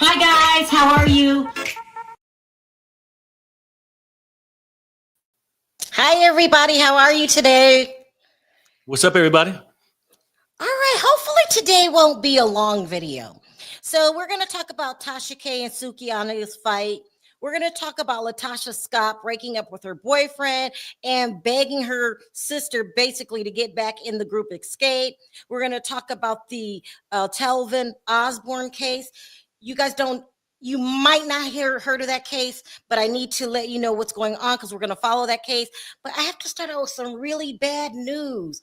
Hi guys, how are you? Hi everybody, how are you today? What's up, everybody? All right, hopefully today won't be a long video. So we're going to talk about Tasha K and Sukiana's fight. We're going to talk about Latocha Scott breaking up with her boyfriend and begging her sister basically to get back in the group Xscape. We're going to talk about the Telvin Osbourne case. You might not heard of that case, but I need to let you know what's going on because we're going to follow that case. But I have to start out with some really bad news.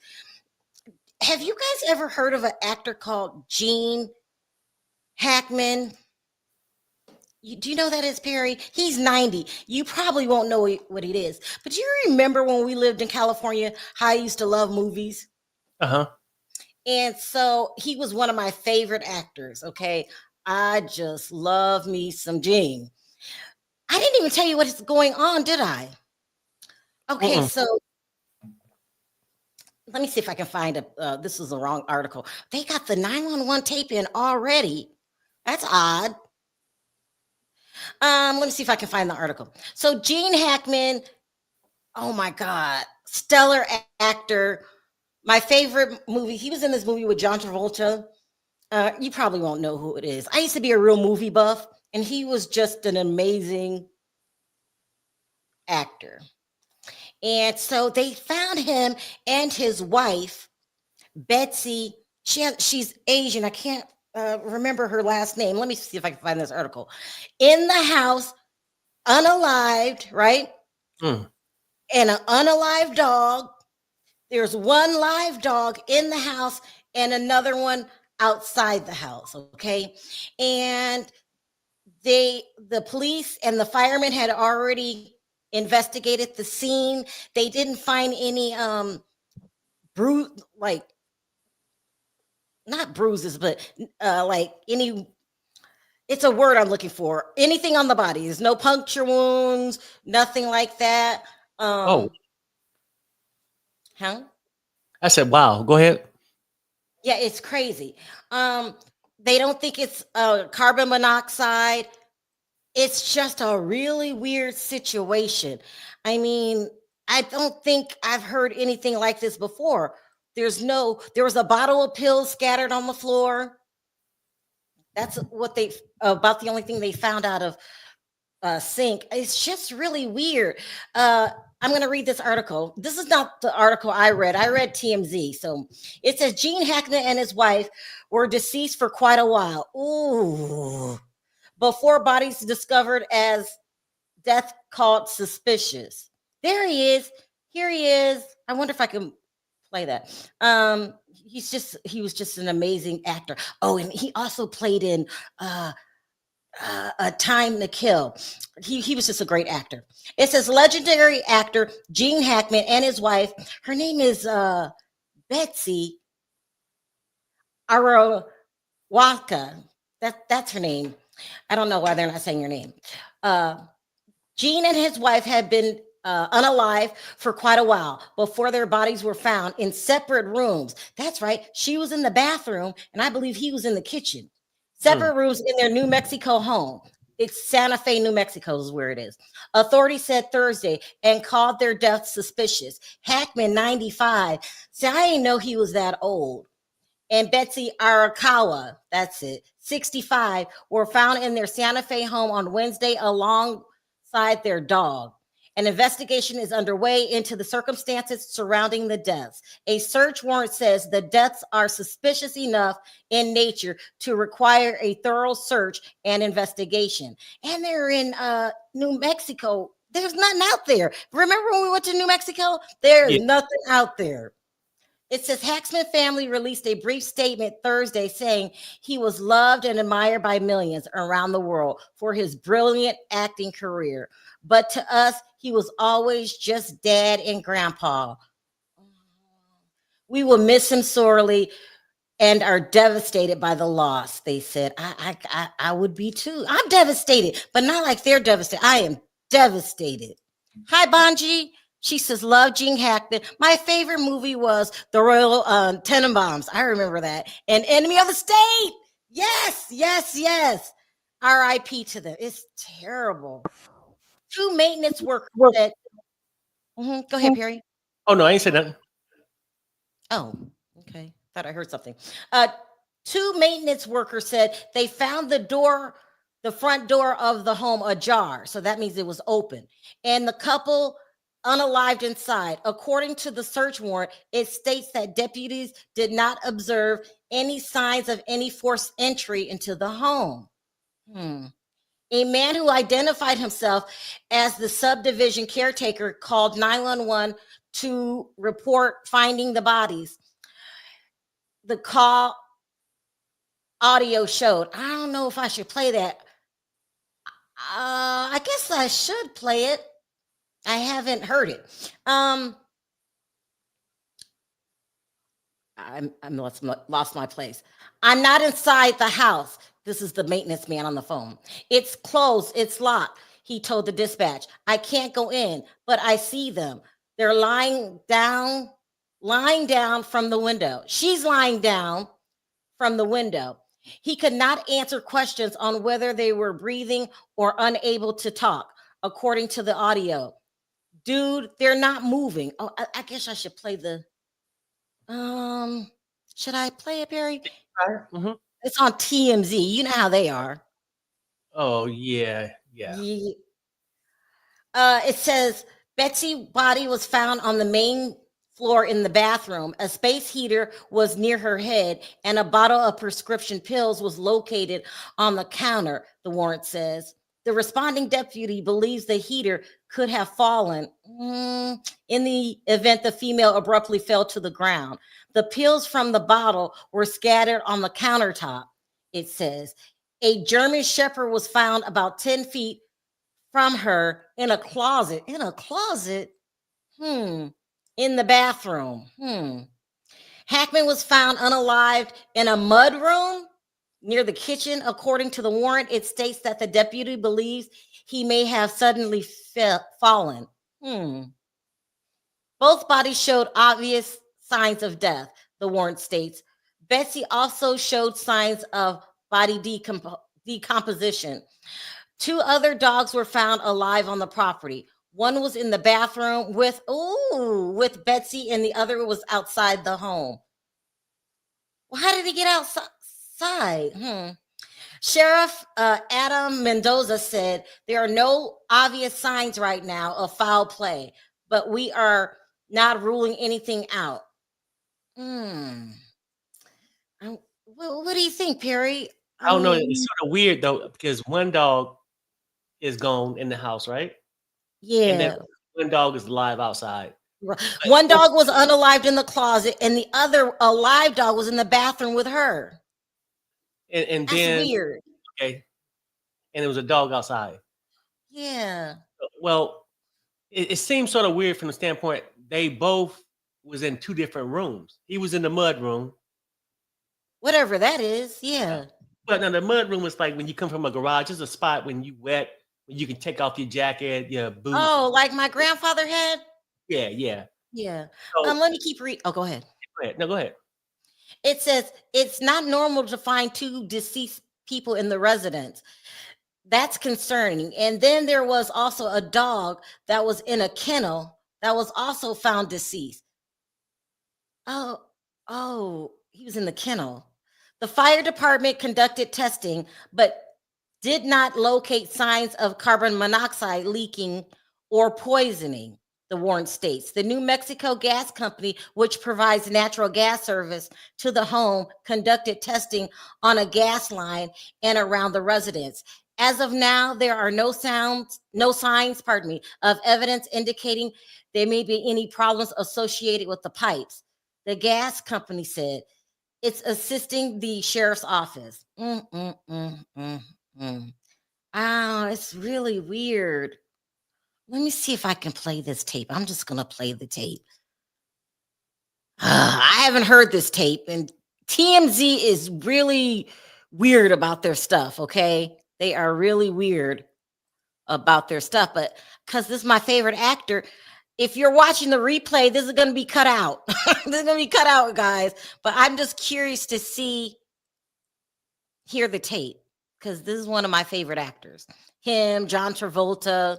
Have you guys ever heard of an actor called Gene Hackman? Do you know that is, Perry? He's 90. You probably won't know what it is. But do you remember when we lived in California, how I used to love movies? Uh-huh. And so he was one of my favorite actors, okay? I just love me some Gene. I didn't even tell you what's going on, did I? Okay, so let me see if I can find this is the wrong article. They got the 911 tape in already. That's odd. Let me see if I can find the article. So Gene Hackman, oh my God, stellar actor. My favorite movie, he was in this movie with John Travolta. You probably won't know who it is. I used to be a real movie buff, and he was just an amazing actor. And so they found him and his wife, Betsy. She's Asian. I can't remember her last name. Let me see if I can find this article. In the house, unalived, right? And an unalive dog. There's one live dog in the house and another one outside the house, okay? And the police and the firemen had already investigated the scene. They didn't find any not bruises, but like any, it's a word I'm looking for. Anything on the body. There's no puncture wounds, nothing like that. Huh? I said, wow, go ahead. Yeah, it's crazy. They don't think it's carbon monoxide. It's just a really weird situation. I mean, I don't think I've heard anything like this before. There was a bottle of pills scattered on the floor. That's what about the only thing they found out of sink. It's just really weird. I'm going to read this article. This is not the article I read. I read TMZ. So it says Gene Hackman and his wife were deceased for quite a while. Ooh. Before bodies discovered as death called suspicious. There he is. Here he is. I wonder if I can play that. He was just an amazing actor. Oh, and he also played in A Time to Kill. He was just a great actor. It says legendary actor Gene Hackman and his wife. Her name is Betsy Arawaka. That's her name. I don't know why they're not saying your name. Gene and his wife had been unalive for quite a while before their bodies were found in separate rooms. That's right. She was in the bathroom, and I believe he was in the kitchen. Separate rooms in their New Mexico home. It's Santa Fe, New Mexico is where it is. Authorities said Thursday and called their death suspicious. Hackman, 95. See, I didn't know he was that old. And Betsy Arakawa, that's it, 65, were found in their Santa Fe home on Wednesday alongside their dog. An investigation is underway into the circumstances surrounding the deaths. A search warrant says the deaths are suspicious enough in nature to require a thorough search and investigation. And they're in New Mexico. There's nothing out there. Remember when we went to New Mexico? There's nothing out there. It says Hackman family released a brief statement Thursday saying he was loved and admired by millions around the world for his brilliant acting career. But to us, he was always just dad and grandpa. We will miss him sorely and are devastated by the loss, they said. I would be too. I'm devastated, but not like they're devastated. I am devastated. Hi, Bonji. She says, love Gene Hackman. My favorite movie was The Royal Tenenbaums. I remember that. And Enemy of the State. Yes, yes, yes. R.I.P. to them. It's terrible. Two maintenance workers said, go ahead, Perry. Oh no, I ain't said nothing. Oh, okay. Thought I heard something. Two maintenance workers said they found the front door of the home ajar. So that means it was open. And the couple unalived inside. According to the search warrant, it states that deputies did not observe any signs of any forced entry into the home. A man who identified himself as the subdivision caretaker called 911 to report finding the bodies. The call audio showed. I don't know if I should play that. I guess I should play it. I haven't heard it. I'm lost my place. I'm not inside the house. This is the maintenance man on the phone. It's closed. It's locked. He told the dispatch. I can't go in, but I see them. They're lying down from the window. She's lying down from the window. He could not answer questions on whether they were breathing or unable to talk, according to the audio. Dude, they're not moving. Oh, I guess I should play the. Should I play it, Perry? Mm-hmm. It's on TMZ. You know how they are. Oh yeah. It says Betsy's body was found on the main floor in the bathroom. A space heater was near her head, and a bottle of prescription pills was located on the counter, the warrant says. The responding deputy believes the heater could have fallen in the event the female abruptly fell to the ground. The pills from the bottle were scattered on the countertop, it says. A German Shepherd was found about 10 feet from her in a closet. In a closet? In the bathroom. Hackman was found unalived in a mud room near the kitchen. According to the warrant, it states that the deputy believes he may have suddenly fallen. Both bodies showed obvious signs of death, the warrant states. Betsy also showed signs of body decomposition. Two other dogs were found alive on the property. One was in the bathroom with Betsy, and the other was outside the home. Well, how did he get outside? Sheriff Adam Mendoza said there are no obvious signs right now of foul play, but we are not ruling anything out. What do you think, Perry? I don't know. It's sort of weird though, because one dog is gone in the house, right? Yeah. And then one dog is alive outside. One dog was unalived in the closet, and the other alive dog was in the bathroom with her. And That's then weird. Okay. And there was a dog outside. Yeah. Well, it seems sort of weird from the standpoint they both was in two different rooms. He was in the mud room. Whatever that is, yeah. But now the mud room is like when you come from a garage. It's a spot when you wet, when you can take off your jacket, your boots. Oh, like my grandfather had? Yeah. So, let me keep reading. Oh, go ahead. Go ahead. No, go ahead. It says it's not normal to find two deceased people in the residence. That's concerning. And then there was also a dog that was in a kennel that was also found deceased. Oh, he was in the kennel. The fire department conducted testing, but did not locate signs of carbon monoxide leaking or poisoning, the warrant states. The New Mexico Gas Company, which provides natural gas service to the home, conducted testing on a gas line and around the residence. As of now, there are no signs, of evidence indicating there may be any problems associated with the pipes. The gas company said it's assisting the sheriff's office. Oh, it's really weird. Let me see if I can play this tape. I'm just going to play the tape. I haven't heard this tape, and TMZ is really weird about their stuff, okay? They are really weird about their stuff, but because this is my favorite actor, if you're watching the replay, this is going to be cut out. This is going to be cut out, guys, but I'm just curious to hear the tape, because this is one of my favorite actors. Him, John Travolta.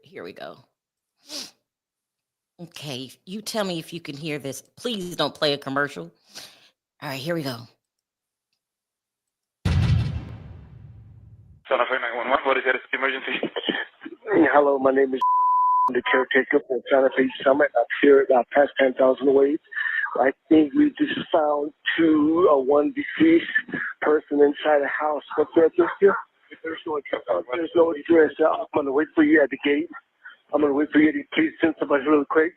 Here we go. Okay, you tell me if you can hear this. Please don't play a commercial. All right, here we go. Santa Fe 911, what is your emergency? Hello, my name is the caretaker for Santa Fe Summit. I'm here at past 10,000 ways. I think we just found one deceased person inside a house. What's the address here? There's no address. There's no address. I'm going to wait for you at the gate. I'm going to wait for you to please send somebody really quick.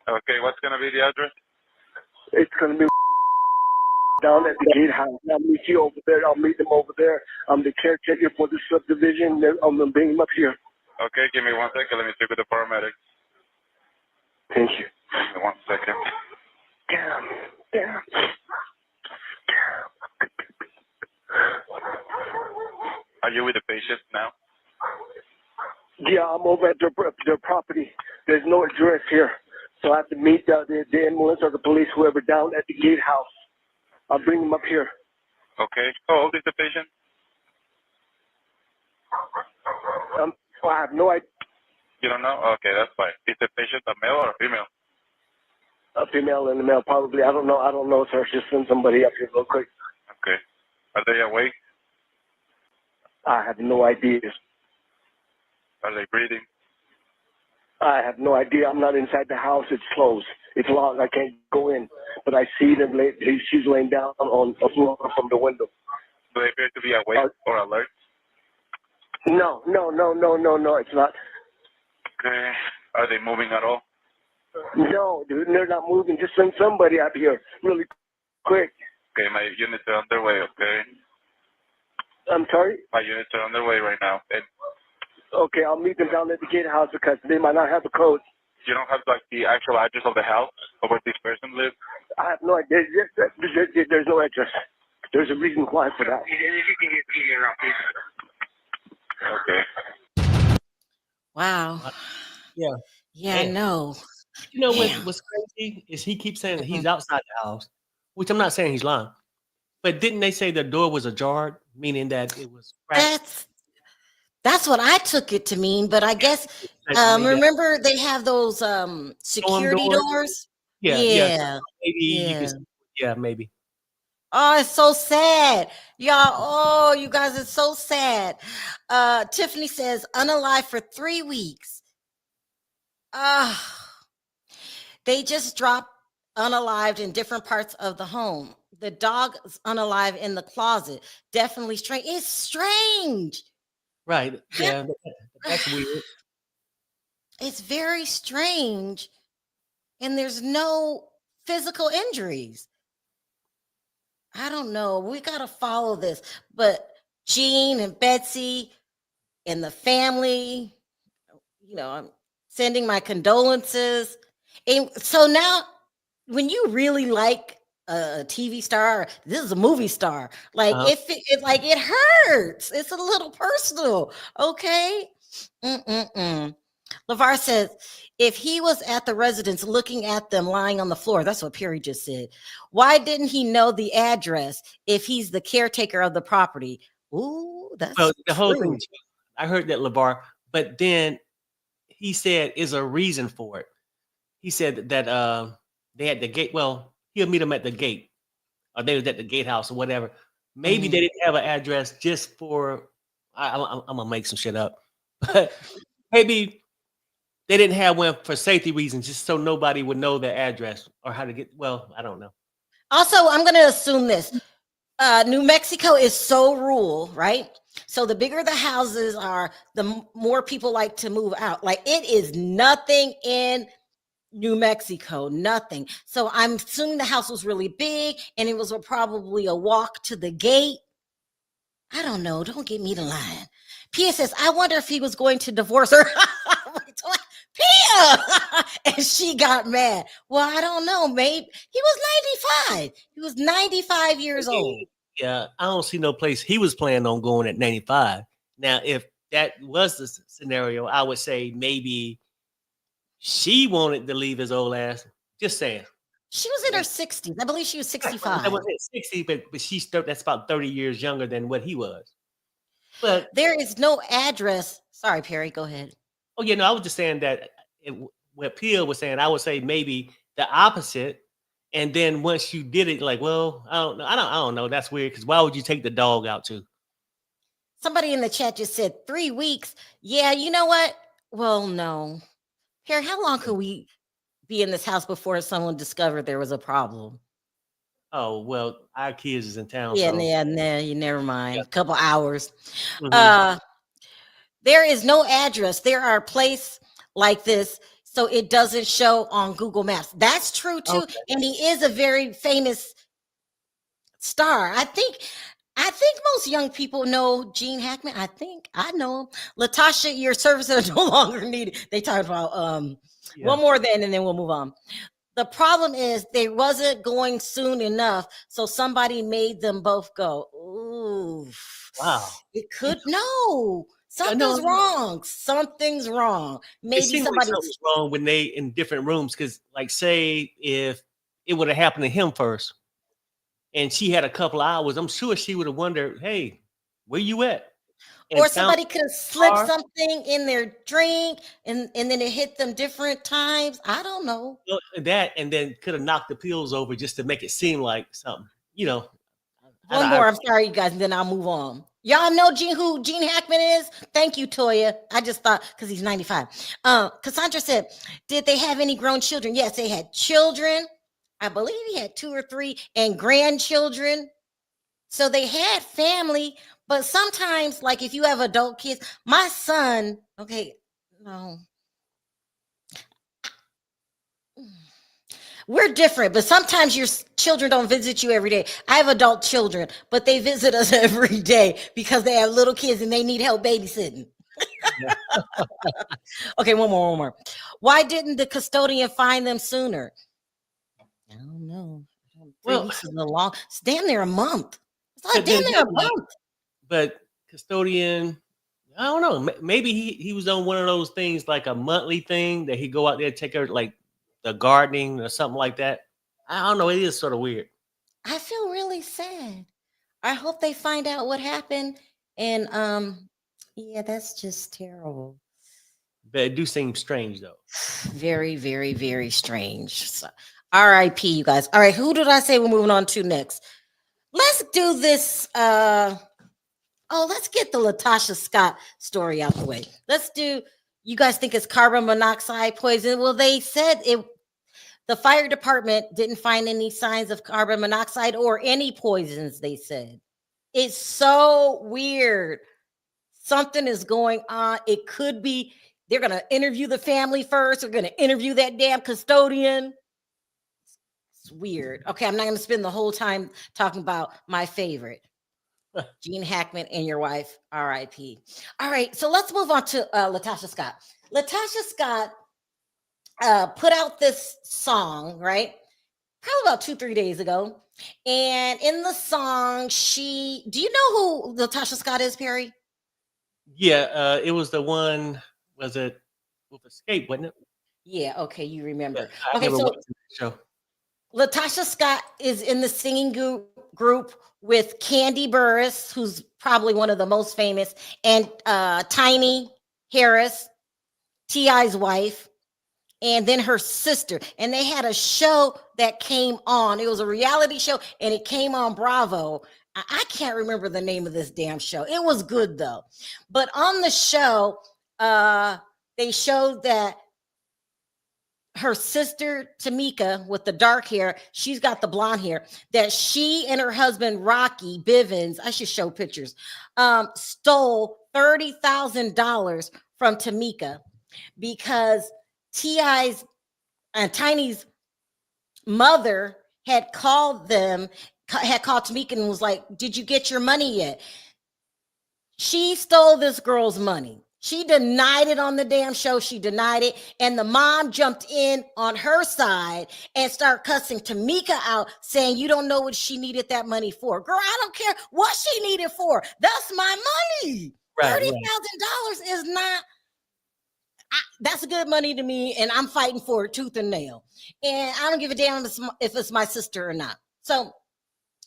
Okay, what's going to be the address? It's going to be down at the gatehouse. I'll meet you over there. I'll meet them over there. I'm the caretaker for the subdivision. I'm going to bring them up here. Okay, give me 1 second. Let me speak with the paramedics. Thank you. Give me 1 second. Damn. Are you with the patient now? Yeah, I'm over at their property. There's no address here. So I have to meet the ambulance or the police, whoever, down at the gatehouse. I'll bring them up here. Okay. How old is the patient? I have no idea. You don't know? Okay, that's fine. Is the patient a male or a female? A female and a male, probably. I don't know, sir. Just send somebody up here real quick. Okay. Are they awake? I have no idea. Are they breathing? I have no idea. I'm not inside the house. It's closed. It's locked. I can't go in. But I see them. She's laying down on the floor from the window. Do they appear to be awake or alert? No. It's not. Okay. Are they moving at all? No, dude. They're not moving. Just send somebody up here really quick. Okay, my units are underway, okay? I'm sorry? My units are underway right now. And okay, I'll meet them down at the gatehouse because they might not have a code. you don't have, like, the actual address of the house or where this person lives? I have no idea. There's no address. There's a reason why for that. Okay. Wow. Yeah. Yeah, I know. You know Damn. what's crazy is he keeps saying that he's outside the house, which I'm not saying he's lying. But didn't they say the door was ajar, meaning that it was cracked? That's what I took it to mean, but I guess remember they have those security doors? Yeah. Maybe you can, maybe. Oh, it's so sad. Y'all, oh, you guys, it's so sad. Tiffany says, unalive for 3 weeks. They just dropped unalived in different parts of the home. The dog is unalive in the closet. Definitely strange. It's strange. Right. Yeah, that's weird. It's very strange. And there's no physical injuries. I don't know. We got to follow this. But Gene and Betsy and the family, you know, I'm sending my condolences. And so now, when you really like a TV star, this is a movie star, like it hurts. It's a little personal, okay? LeVar says, if he was at the residence looking at them lying on the floor, that's what Perry just said. Why didn't he know the address if he's the caretaker of the property? Ooh, that's the whole thing. I heard that, LeVar, but then he said is a reason for it. He said that they had the gate. Well, he'll meet them at the gate, or they was at the gatehouse or whatever. Maybe they didn't have an address just for. I'm gonna make some shit up, but maybe they didn't have one for safety reasons, just so nobody would know their address or how to get. Well, I don't know. Also, I'm going to assume this. New Mexico is so rural, right? So the bigger the houses are, the more people like to move out. Like, it is nothing in New Mexico, nothing. So I'm assuming the house was really big and it was probably a walk to the gate. I don't know. Don't get me to lying. Pia says, I wonder if he was going to divorce her. Pia! And she got mad. Well, I don't know. Maybe he was 95. He was 95 years old. Yeah, I don't see no place he was planning on going at 95. Now, if that was the scenario, I would say maybe she wanted to leave his old ass. Just saying. She was in her 60s. I believe she was 65. That was 60, but that's about 30 years younger than what he was. But there is no address. Sorry, Perry, go ahead. Oh, yeah, no, I was just saying that what Pia was saying, I would say maybe the opposite. And then once you did it, like, well, I don't know. That's weird. Because why would you take the dog out too? Somebody in the chat just said 3 weeks. Yeah, you know what? Well, no. Perry, how long could we be in this house before someone discovered there was a problem? Oh, well, our kids is in town. Yeah, so. you never mind. A couple hours. Mm-hmm. There is no address. There are places like this, so it doesn't show on Google Maps. That's true too. Okay. And he is a very famous star. I think most young people know Gene Hackman. I know him. Latasha, your services are no longer needed. They talked about one more then, and then we'll move on. The problem is they wasn't going soon enough, so somebody made them both go. Ooh, wow! It could something's wrong. Something's wrong. Maybe something's wrong when they in different rooms. Because, like, say if it would have happened to him first, and she had a couple of hours, I'm sure she would have wondered, "Hey, where you at?" Or somebody could have slipped something in their drink and then it hit them different times. I don't know. That, and then could have knocked the pills over just to make it seem like something, One more. I'm sorry, you guys, and then I'll move on. Y'all know who Gene Hackman is? Thank you, Toya. I just thought because he's 95. Cassandra said, did they have any grown children? Yes, they had children. I believe he had 2 or 3 and grandchildren. So they had family. But sometimes, like if you have adult kids, my son, we're different, but sometimes your children don't visit you every day. I have adult children, but they visit us every day because they have little kids and they need help babysitting. Okay, one more. Why didn't the custodian find them sooner? I don't know. 3 weeks is it's damn near a month. It's not damn near a month. But custodian, I don't know. Maybe he was on one of those things like a monthly thing that he go out there and take her like the gardening or something like that. I don't know. It is sort of weird. I feel really sad. I hope they find out what happened. And that's just terrible. But it do seem strange though. Very, very, very strange. So, R.I.P. you guys. All right, who did I say we're moving on to next? Let's do this. Let's get the Latocha Scott story out the way. You guys think it's carbon monoxide poison? Well, they said the fire department didn't find any signs of carbon monoxide or any poisons, they said. It's so weird. Something is going on. It could be they're going to interview the family first. They're going to interview that damn custodian. It's weird. Okay, I'm not going to spend the whole time talking about my favorite. Gene Hackman and your wife, R.I.P. All right, so let's move on to Latocha Scott. Latocha Scott put out this song, right? Probably about 2-3 days ago. And in the song, do you know who Latocha Scott is, Perry? Yeah, it was the one, was it with Xscape, wasn't it? Yeah, okay, you remember. Yeah, okay, so show. Latocha Scott is in the singing group with Candy Burris, who's probably one of the most famous, and Tiny Harris, T.I.'s wife, and then her sister. And they had a show that came on. It was a reality show, and it came on Bravo. I can't remember the name of this damn show. It was good, though. But on the show, they showed that her sister Tamika with the dark hair, she's got the blonde hair, that she and her husband Rocky Bivens, I should show pictures, stole $30,000 from Tamika because T.I.'s and Tiny's mother had called Tamika and was like, "Did you get your money yet?" She stole this girl's money. She denied it on the damn show. She denied it. And the mom jumped in on her side and started cussing Tamika out, saying, "You don't know what she needed that money for." Girl, I don't care what she needed for. That's my money. Right, $30,000 is not, that's good money to me. And I'm fighting for it tooth and nail. And I don't give a damn if it's my sister or not. So,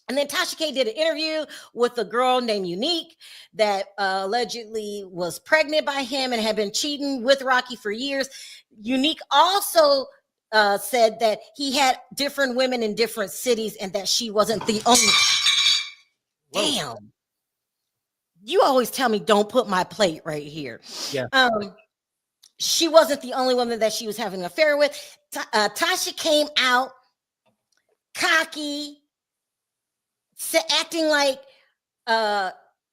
and then Tasha K did an interview with a girl named Unique that allegedly was pregnant by him and had been cheating with Rocky for years. Unique also said that he had different women in different cities and that she wasn't the only. Damn. You always tell me don't put my plate right here. Yeah. She wasn't the only woman that she was having an affair with. Tasha came out cocky, acting like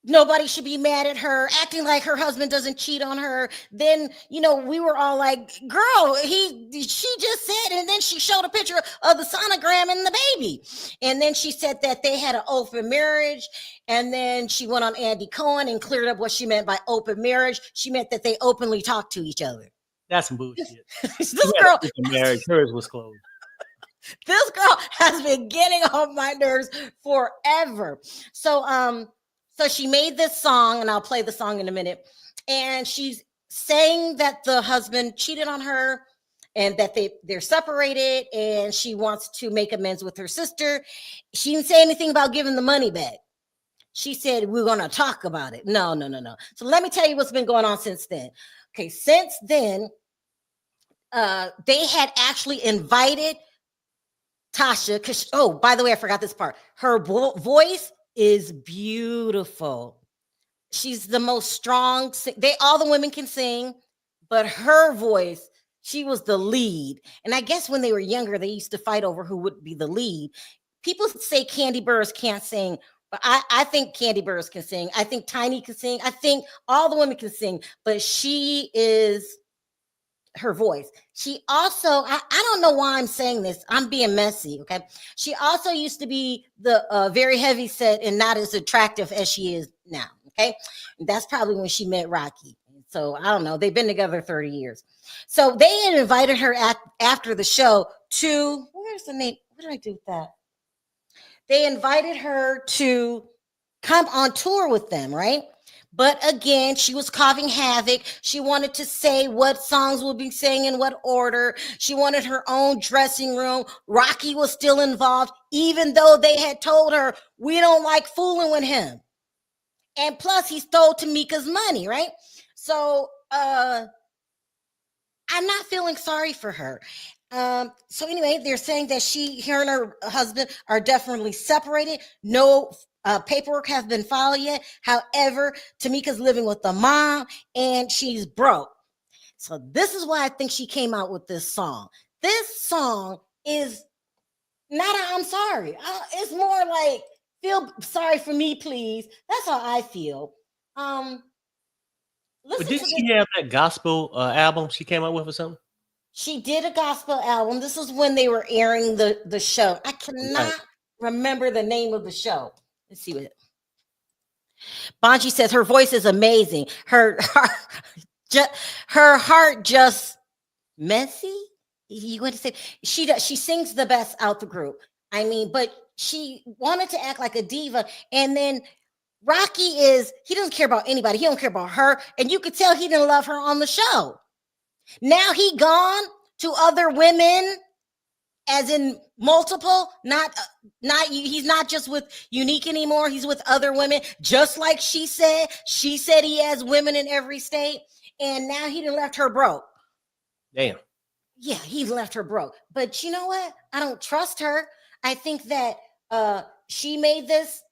nobody should be mad at her, acting like her husband doesn't cheat on her. Then, we were all like, girl, she just said, and then she showed a picture of the sonogram and the baby. And then she said that they had an open marriage. And then she went on Andy Cohen and cleared up what she meant by open marriage. She meant that they openly talked to each other. That's some bullshit. This girl, marriage, hers was closed. This girl has been getting on my nerves forever. So she made this song, and I'll play the song in a minute. And she's saying that the husband cheated on her and that they're separated, and she wants to make amends with her sister. She didn't say anything about giving the money back. She said, we're going to talk about it. No. So let me tell you what's been going on since then. Okay, since then, they had actually invited Tasha, because, oh, by the way, I forgot this part. Her voice is beautiful. She's the most strong. All the women can sing, but her voice, she was the lead. And I guess when they were younger, they used to fight over who would be the lead. People say Candy Burrs can't sing, but I think Candy Burrs can sing. I think Tiny can sing. I think all the women can sing, but she is her voice. She also, I don't know why I'm saying this. I'm being messy, okay? She also used to be the very heavy set and not as attractive as she is now, okay? And that's probably when she met Rocky. So I don't know. They've been together 30 years. So they had invited her after the show to, where's the name? What did I do with that? They invited her to come on tour with them, right? But again, she was causing havoc. She wanted to say what songs would be sang in what order. She wanted her own dressing room. Rocky was still involved, even though they had told her, we don't like fooling with him. And plus, he stole Tamika's money, right? So I'm not feeling sorry for her. So anyway, they're saying that her and her husband are definitely separated. No paperwork has been filed yet. However, Tamika's living with the mom and she's broke. So this is why I think she came out with this song. This song is not I'm sorry. It's more like, feel sorry for me, please. That's how I feel. But didn't she have that gospel album she came out with or something? She did a gospel album. This is when they were airing the show. I cannot remember the name of the show. Let's see what. Bonji says her voice is amazing. Her heart just messy. You want to say she sings the best out the group. I mean, but she wanted to act like a diva, and then Rocky he doesn't care about anybody. He don't care about her, and you could tell he didn't love her on the show. Now he gone to other women, as in multiple, he's not just with Unique anymore. He's with other women, just like she said. She said he has women in every state, and now he done left her broke. Damn. Yeah, he left her broke. But you know what? I don't trust her. I think that she made this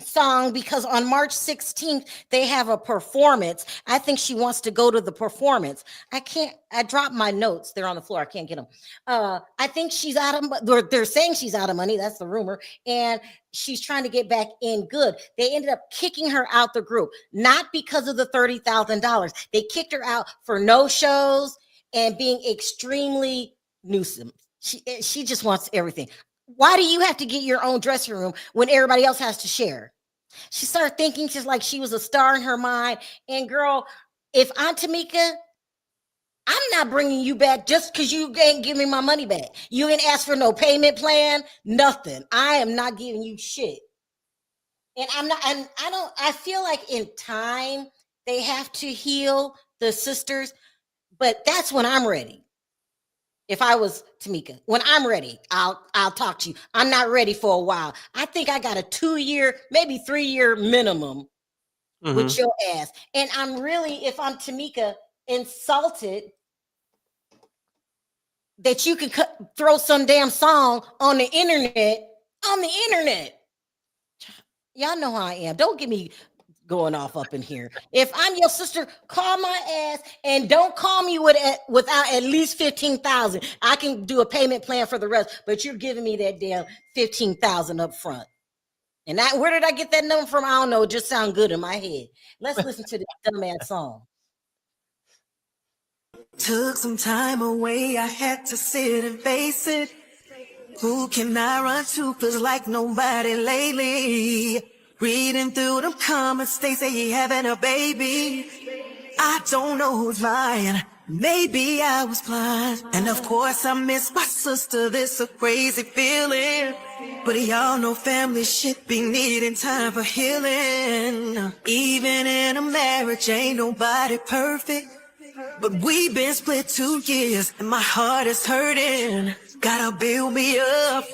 song because on March 16th they have a performance. I think she wants to go to the performance. I dropped my notes. They're on the floor. I can't get them. I think she's out of, they're saying she's out of money. That's the rumor. And she's trying to get back in good. They ended up kicking her out the group, not because of the $30,000. They kicked her out for no shows. and being extremely nuisance. She just wants everything. Why do you have to get your own dressing room when everybody else has to share? She started thinking just like she was a star in her mind. And girl, if I'm Tamika, I'm not bringing you back just because you ain't giving me my money back. You ain't asked for no payment plan, nothing. I am not giving you shit. And I feel like in time they have to heal the sisters, but that's when I'm ready. If I was Tamika, when I'm ready, I'll talk to you. I'm not ready for a while. I think I got a 2-year, maybe 3-year minimum with your ass. And I'm really, if I'm Tamika, insulted that you can throw some damn song on the internet. Y'all know how I am. Don't get me going off up in here. If I'm your sister, call my ass and don't call me without at least 15,000. I can do a payment plan for the rest, but you're giving me that damn 15,000 up front. And where did I get that number from? I don't know. It just sound good in my head. Let's listen to this dumbass song. Took some time away, I had to sit and face it. Who can I run to? Feels like nobody lately. Reading through them comments, they say he having a baby. I don't know who's lying. Maybe I was blind. And of course I miss my sister, this a crazy feeling. But y'all know family shit be needing time for healing. Even in a marriage, ain't nobody perfect. But we've been split 2 years and my heart is hurting. Gotta build me up,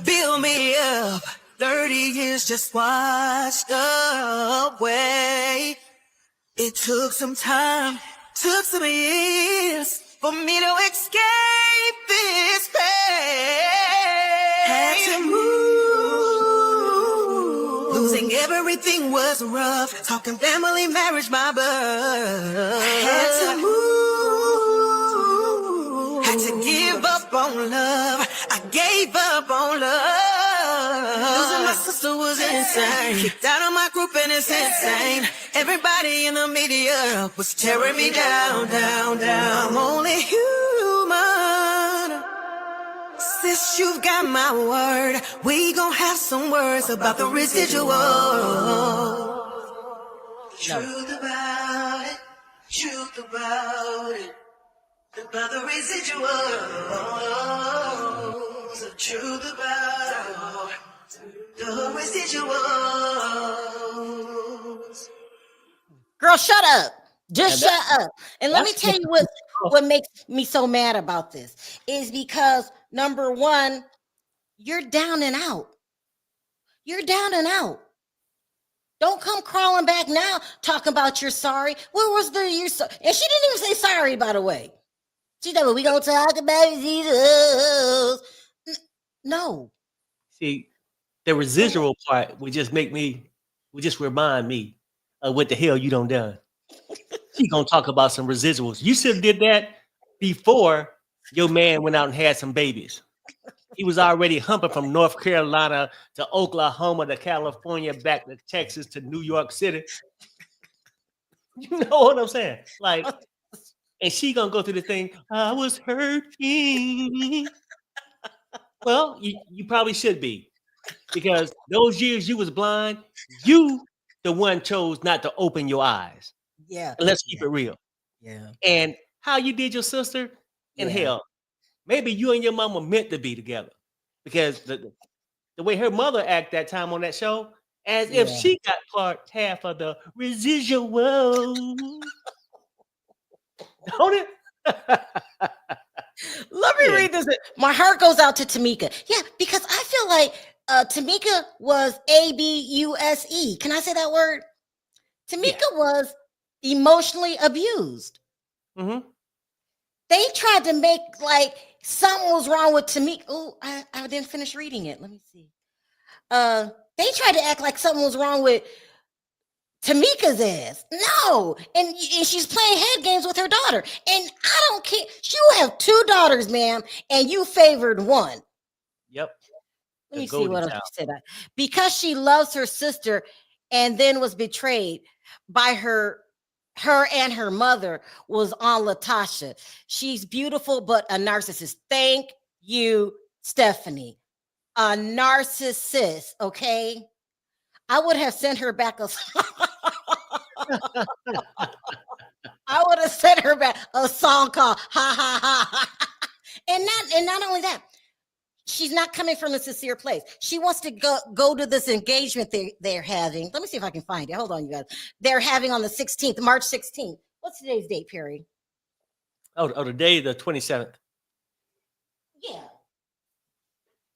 build me up. 30 years just washed away. It took some time, took some years for me to escape this pain. Had to move. Losing everything was rough. Talking family, marriage, my birth. Had to move. Had to give up on love. I gave up on love. Losing my sister was insane. Kicked out of my group and it's insane. Everybody in the media was tearing me down, down, down. I'm only human. Sis, you've got my word. We gon' have some words about the residual. Truth about it. Truth about it. About the residuals. The truth about the residuals. Girl, shut up. Just shut up. And let me tell you what makes me so mad about this is because, number one, you're down and out. You're down and out. Don't come crawling back now talking about you're sorry. Where was you're sorry? And she didn't even say sorry, by the way. She said, well, we gonna talk about Jesus. No. See, the residual part would just remind me of what the hell you done. She gonna talk about some residuals. You should have did that before your man went out and had some babies. He was already humping from North Carolina to Oklahoma to California, back to Texas to New York City. You know what I'm saying? Like, and she gonna go through the thing. I was hurting. Well, you probably should be, because those years you was blind, you the one chose not to open your eyes. Yeah. And let's keep it real. Yeah. And how you did your sister, and hell, maybe you and your mom were meant to be together, because the way her mother acted that time on that show, as if she got half of the residual. Don't it? Let me read this. My heart goes out to Tamika. Yeah, because I feel like Tamika was ABUSE. Can I say that word? Tamika was emotionally abused. Mm-hmm. They tried to make like something was wrong with Tamika. Oh, I didn't finish reading it. Let me see. They tried to act like something was wrong with Tamika's ass. No. And she's playing head games with her daughter. And I don't care. You have 2 daughters, ma'am, and you favored one. Yep. Let me see what else she said. Because she loves her sister and then was betrayed by her her and her mother was on Latasha. She's beautiful, but a narcissist. Thank you, Stephanie. A narcissist, okay? I would have sent her back a I would have sent her back a song called Ha Ha Ha Ha. And not only that, she's not coming from a sincere place. She wants to go to this engagement they're having. Let me see if I can find it. Hold on, you guys. They're having on the 16th, March 16th. What's today's date, Perry? Oh, today, the 27th. Yeah.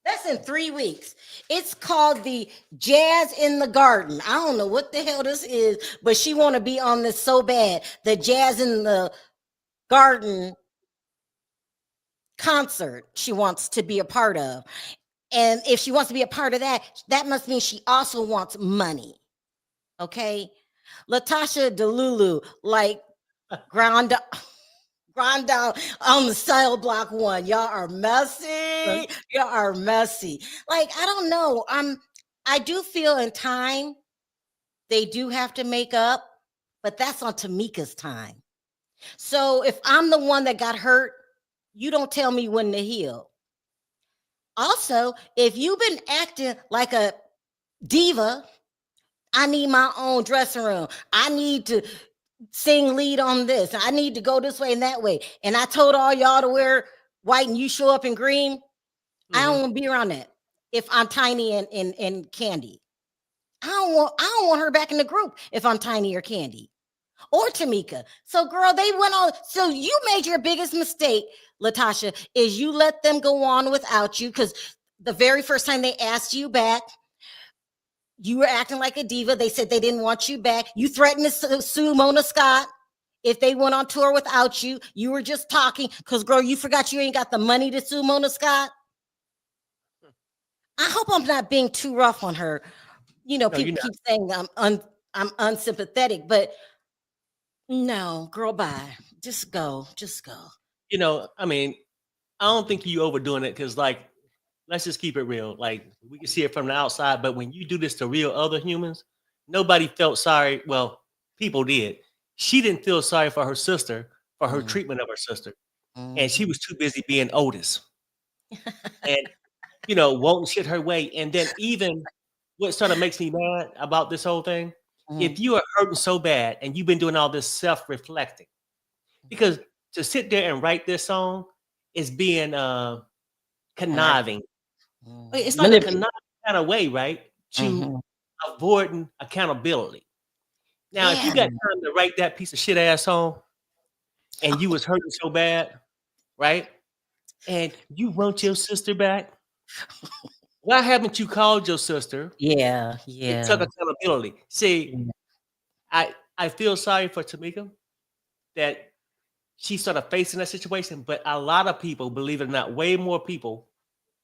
That's in 3 weeks. It's called the Jazz in the Garden. I don't know what the hell this is, but she want to be on this so bad. The Jazz in the Garden concert she wants to be a part of. And if she wants to be a part of that, that must mean she also wants money. Okay? Latasha Delulu, like ground down on the cell block 1. Y'all are messy. Y'all are messy. Like, I don't know. I do feel in time they do have to make up, but that's on Tamika's time. So if I'm the one that got hurt, you don't tell me when to heal. Also, if you've been acting like a diva, I need my own dressing room. I need to sing lead on this. I need to go this way and that way. And I told all y'all to wear white and you show up in green. I don't want to be around that. If I'm Tiny and Candy, I don't want her back in the group if I'm Tiny or Candy or Tamika. So girl, they went on. So you made your biggest mistake, Latasha, is you let them go on without you, because the very first time they asked you back, you were acting like a diva. They said they didn't want you back. You threatened to sue Mona Scott if they went on tour without you. You were just talking because, girl, you forgot you ain't got the money to sue Mona Scott. I hope I'm not being too rough on her. You know, people keep saying I'm unsympathetic, but no, girl, bye. Just go. You know, I mean, I don't think you overdoing it because, like, let's just keep it real. Like, we can see it from the outside, but when you do this to real other humans, nobody felt sorry. Well, people did. She didn't feel sorry for her sister, for her treatment of her sister. And she was too busy being Otis. And, you know, wanting shit her way. And then even what sort of makes me mad about this whole thing, if you are hurting so bad and you've been doing all this self-reflecting, because to sit there and write this song is being conniving. It's like a conniving kind of way, right? To avoiding accountability. Now, if you got time to write that piece of shit ass song and you was hurting so bad, right? And you want your sister back, why haven't you called your sister? Yeah. It took accountability. See, I feel sorry for Tamika that she's sort of facing that situation, but a lot of people, believe it or not, way more people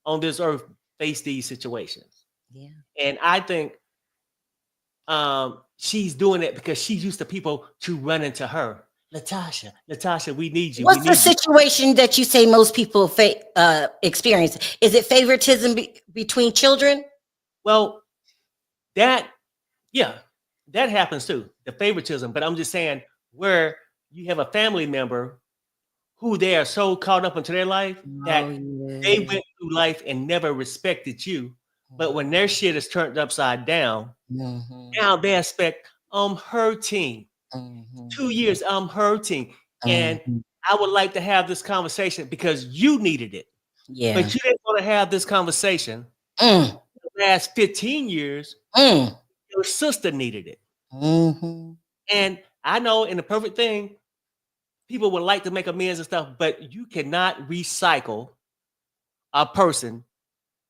on this earth face these situations. Yeah. And I think she's doing it because she's used to people to run into her. Latasha, we need you. What's the situation that you say most people experience? Is it favoritism between children? Well, that happens too, the favoritism. But I'm just saying, where you have a family member who they are so caught up into their life that they went through life and never respected you. But when their shit is turned upside down, now they expect, I'm hurting. 2 years, I'm hurting. And I would like to have this conversation because you needed it. Yeah. But you didn't want to have this conversation. The last 15 years, your sister needed it. And I know in the perfect thing, people would like to make amends and stuff, but you cannot recycle a person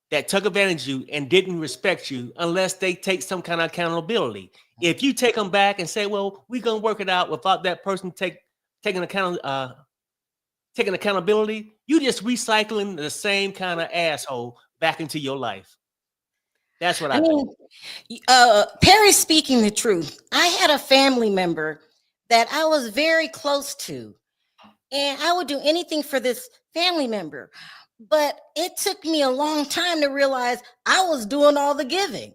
that took advantage of you and didn't respect you unless they take some kind of accountability. If you take them back and say, well, we're going to work it out without that person taking accountability, you just recycling the same kind of asshole back into your life. That's what I think. Perry's speaking the truth. I had a family member that I was very close to, and I would do anything for this family member. But it took me a long time to realize I was doing all the giving.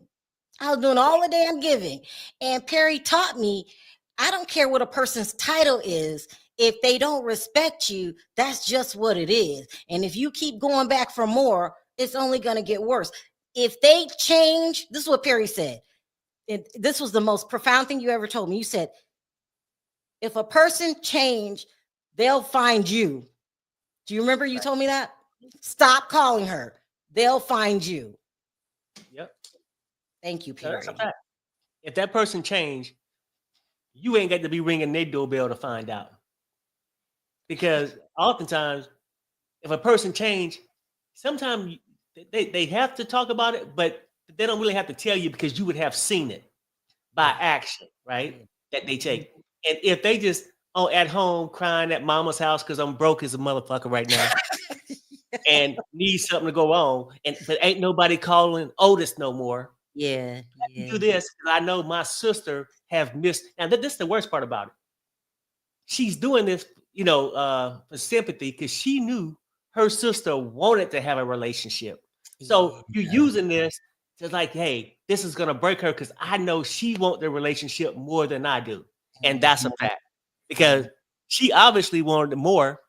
I was doing all the damn giving. And Perry taught me I don't care what a person's title is. If they don't respect you, that's just what it is. And if you keep going back for more, it's only going to get worse. If they change, this is what Perry said. This was the most profound thing you ever told me. You said, if a person change, they'll find you. Do you remember you told me that? Stop calling her. They'll find you. Yep. Thank you, So Perry. that's a fact. If that person changed, you ain't got to be ringing their doorbell to find out. Because oftentimes, if a person changed, sometimes they have to talk about it, but they don't really have to tell you because you would have seen it by action, right? That they take. And if they just at home crying at mama's house because I'm broke as a motherfucker right now and need something to go on, but ain't nobody calling Otis no more. Yeah. Do this because I know my sister have missed. And this is the worst part about it. She's doing this, for sympathy because she knew her sister wanted to have a relationship. So you're using this to like, hey, this is gonna break her because I know she wants the relationship more than I do, and that's a fact because she obviously wanted it more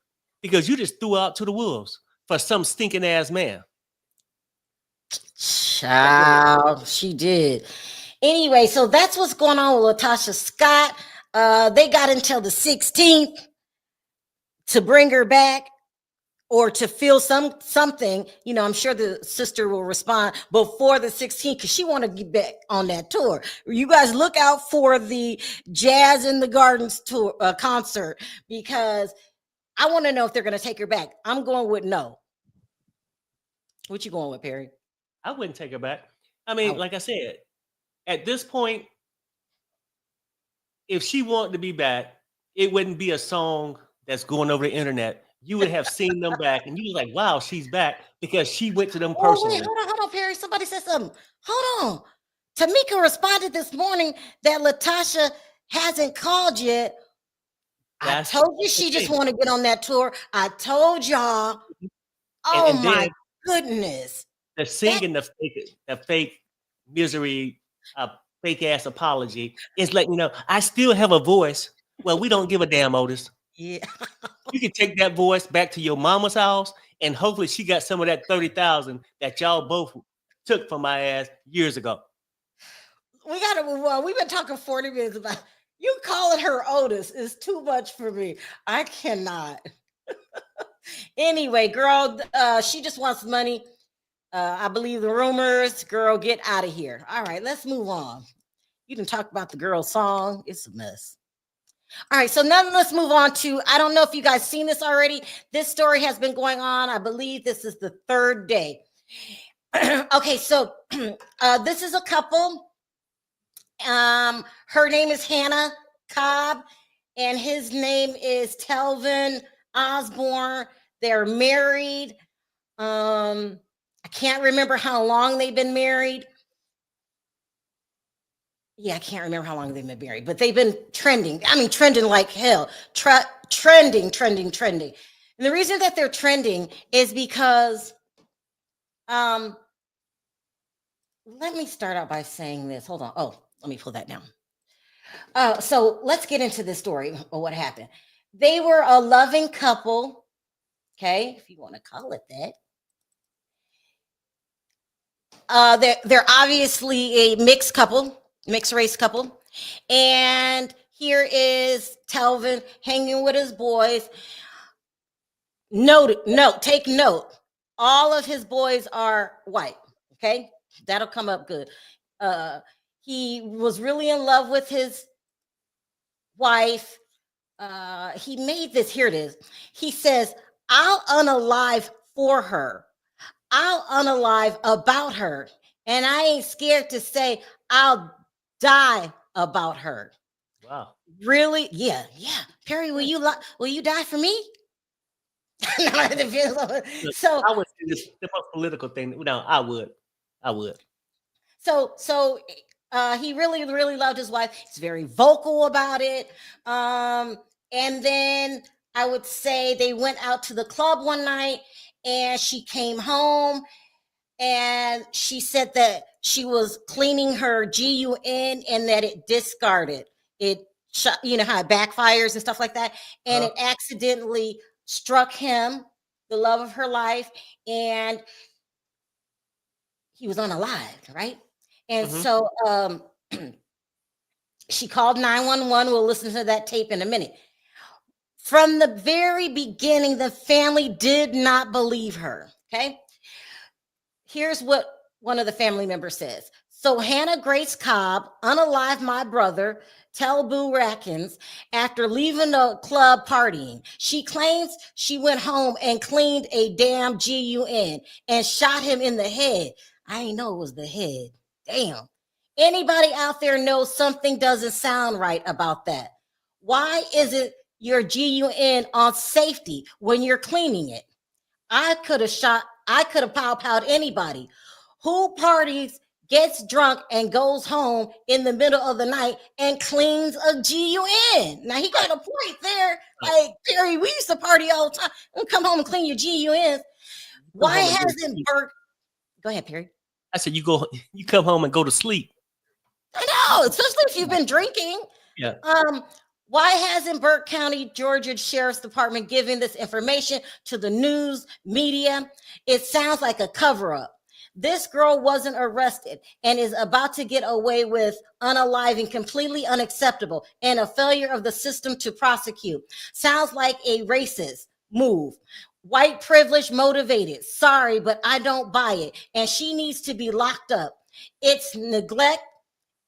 because you just threw out to the wolves for some stinking ass man. Child, she did. Anyway, so that's what's going on with Latocha Scott. They got until the 16th to bring her back or to feel something. I'm sure the sister will respond before the 16th because she want to get back on that tour. You guys look out for the Jazz in the Gardens tour concert because I want to know if they're going to take her back. I'm going with no. What you going with, Perry? I wouldn't take her back. I mean, like I said, at this point, if she wanted to be back, it wouldn't be a song that's going over the internet. You would have seen them back, and you was like, "Wow, she's back," because she went to them personally. Wait, hold on, Perry. Somebody said something. Hold on. Tamika responded this morning that Latocha hasn't called yet. I told you she just want to get on that tour. I told y'all. Oh and my goodness. They're singing the fake misery, fake ass apology. It's like, I still have a voice. Well, we don't give a damn, Otis. Yeah. You can take that voice back to your mama's house, and hopefully she got some of that 30,000 that y'all both took from my ass years ago. We gotta move on. We've been talking 40 minutes about you calling her Otis is too much for me. I cannot. Anyway, girl, she just wants money. I believe the rumors. Girl, get out of here. All right, let's move on. You can talk about the girl's song. It's a mess. All right, so now let's move on to, I don't know if you guys seen this already. This story has been going on. I believe this is the third day. Okay, so this is a couple. Her name is Hannah Cobb, and his name is Telvin Osbourne. They're married. I can't remember how long they've been married. Yeah, I can't remember how long they've been married, but they've been trending. I mean, trending like hell. Trending. And the reason that they're trending is because, let me start out by saying this. Hold on. Oh, let me pull that down. So let's get into this story of what happened. They were a loving couple. Okay, if you want to call it that. They're obviously a mixed race couple. And here is Telvin hanging with his boys. Take note. All of his boys are white. Okay, that'll come up good. He was really in love with his wife. He made this. Here it is. He says, "I'll unalive for her. I'll unalive about her. And I ain't scared to say I'll die about her." Wow. Really? Yeah. Perry, will you die for me? So I would say this the most political thing. No, I would. So he really, really loved his wife. He's very vocal about it. And then I would say they went out to the club one night and she came home and she said that she was cleaning her GUN and that it discarded. shot, you know how it backfires and stuff like that, and Uh, it accidentally struck him, the love of her life, and he was unalived, right? And mhm. so she called 911. We'll listen to that tape in a minute. From the very beginning, the family did not believe her. Okay. Here's what one of the family members says. So Hannah Grace Cobb unalived my brother, Telbu Rackins, after leaving the club partying. She claims she went home and cleaned a damn GUN and shot him in the head. I didn't know it was the head. Damn. Anybody out there knows something doesn't sound right about that? Why isn't your GUN on safety when you're cleaning it? I could have pow-powed anybody. Who parties, gets drunk, and goes home in the middle of the night and cleans a GUN? Now, he got a point there. Like, Perry, we used to party all the time. And come home and clean your GUNs. Come Why home and go to hasn't sleep. Burke? Go ahead, Perry. I said, you come home and go to sleep. I know, especially if you've been drinking. Yeah. Why hasn't Burke County, Georgia Sheriff's Department given this information to the news media? It sounds like a cover-up. This girl wasn't arrested and is about to get away with unaliving, completely unacceptable, and a failure of the system to prosecute. Sounds like a racist move. White privilege motivated. Sorry, but I don't buy it. And she needs to be locked up. It's neglect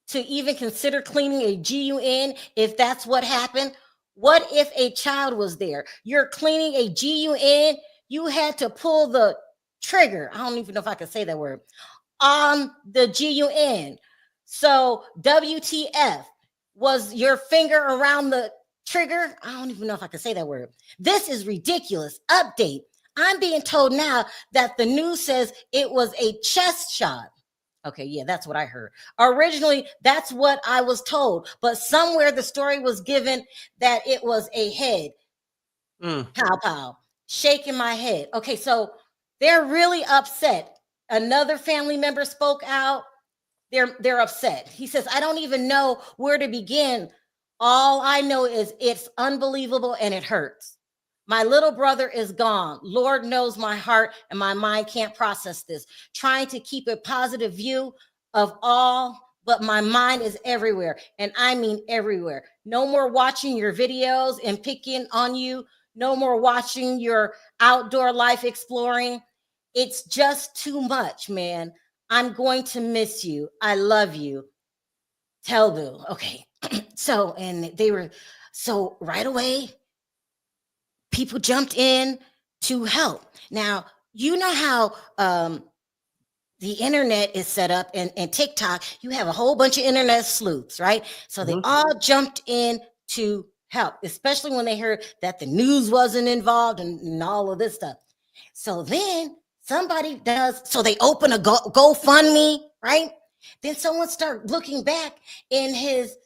to even consider cleaning a GUN if that's what happened. What if a child was there? You're cleaning a GUN, you had to pull the trigger. I don't even know if I can say that word on the GUN. So WTF, was your finger around the trigger? I don't even know if I can say that word. This is ridiculous. Update. I'm being told now that the news says it was a chest shot. Okay, yeah, that's what I heard. Originally, that's what I was told, but somewhere the story was given that it was a head. Pow pow, shaking my head. Okay, so they're really upset. Another family member spoke out. They're upset. He says, I don't even know where to begin. All I know is it's unbelievable and it hurts. My little brother is gone. Lord knows my heart and my mind can't process this. Trying to keep a positive view of all, but my mind is everywhere. And I mean everywhere. No more watching your videos and picking on you. No more watching your outdoor life exploring. It's just too much, man. I'm going to miss you. I love you. Telbu. Okay. So right away, people jumped in to help. Now, you know how the internet is set up and TikTok, you have a whole bunch of internet sleuths, right? So they all jumped in to help, especially when they heard that the news wasn't involved and all of this stuff. So then so they open a GoFundMe, right? Then someone start looking back in his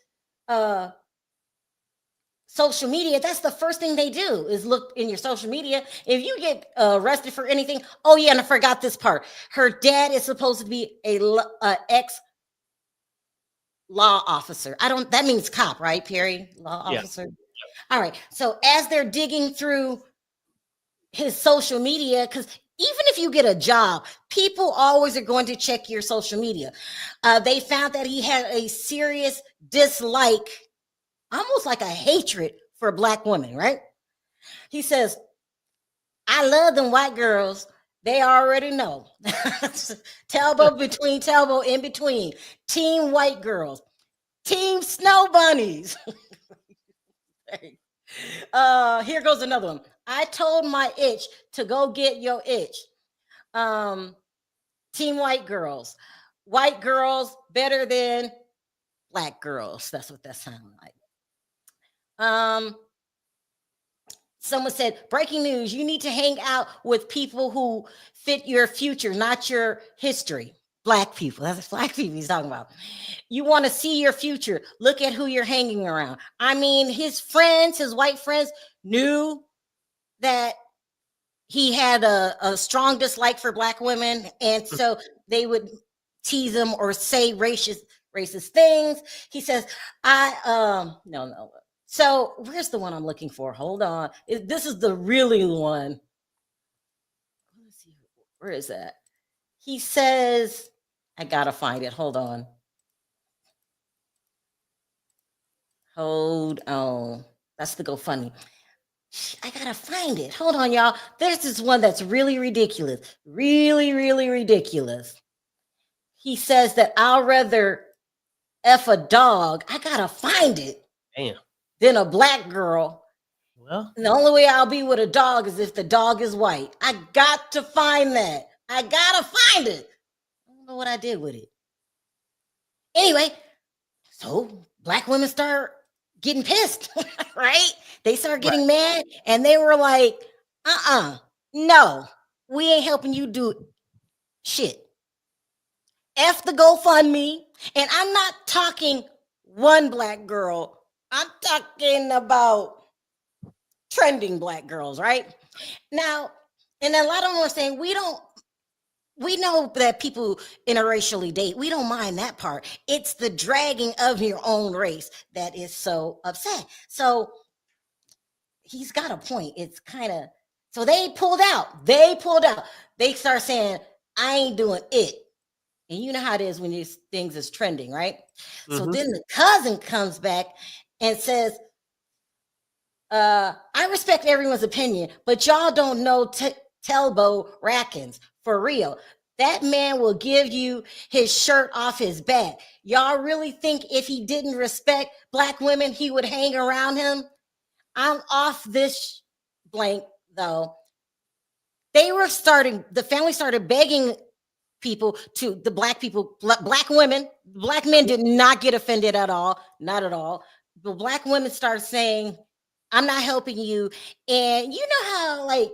social media. That's the first thing they do is look in your social media. If you get arrested for anything, oh yeah, and I forgot this part. Her dad is supposed to be a ex law officer. That means cop, right, Perry? Law officer. All right. So as they're digging through his social media, because even if you get a job, people always are going to check your social media. They found that he had a serious dislike, almost like a hatred for Black women, right? He says, I love them white girls. They already know. Telbo between Telbo in between. Team white girls. Team snow bunnies. Here goes another one. I told my itch to go get your itch. Team white girls. White girls better than Black girls. That's what that sounds like. Someone said, breaking news, you need to hang out with people who fit your future, not your history. Black people. That's Black people he's talking about. You want to see your future. Look at who you're hanging around. I mean, his friends, his white friends, knew that he had a strong dislike for Black women. And so they would tease him or say racist racist things. He says, no. So where's the one I'm looking for? Hold on. This is the really one. Let's see. Where is that? He says, I gotta find it. Hold on. Hold on. That's the GoFundMe. I gotta find it. Hold on, y'all. There's this one that's really ridiculous. Really, really ridiculous. He says that I'll rather F a dog. I gotta find it. Damn. Than a black girl. Well, And the only way I'll be with a dog is if the dog is white. I got to find that. I gotta find it. I don't know what I did with it. Anyway, so black women start getting pissed, right? They start getting mad, and they were like, no, we ain't helping you do shit. F the GoFundMe. And I'm not talking one black girl. I'm talking about trending black girls, right? Now, and a lot of them are saying, we know that people interracially date. We don't mind that part. It's the dragging of your own race that is so upset. So he's got a point. It's kind of, so they pulled out. They start saying, I ain't doing it. And you know how it is when these things is trending, right? Mm-hmm. So then the cousin comes back and says, I respect everyone's opinion, but y'all don't know Telbo Rackins for real. That man will give you his shirt off his back. Y'all really think if he didn't respect black women, he would hang around him? I'm off this blank, though. The family started begging people to, the black people, black women, black men did not get offended at all, not at all. The black women start saying, I'm not helping you. And you know how, like,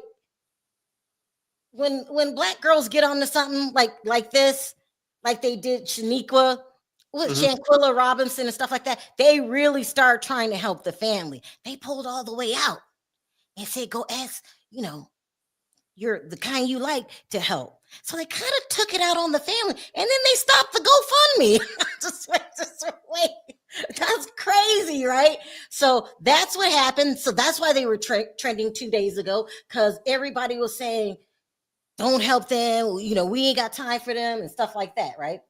when black girls get onto something like this, like they did Shaniqua, Shanquilla Robinson and stuff like that, they really start trying to help the family. They pulled all the way out and said, go ask, you're the kind you like to help. So they kind of took it out on the family, and then they stopped the GoFundMe. just wait. That's crazy, right? So that's what happened. So that's why they were trending 2 days ago, because everybody was saying, don't help them. We ain't got time for them and stuff like that, right?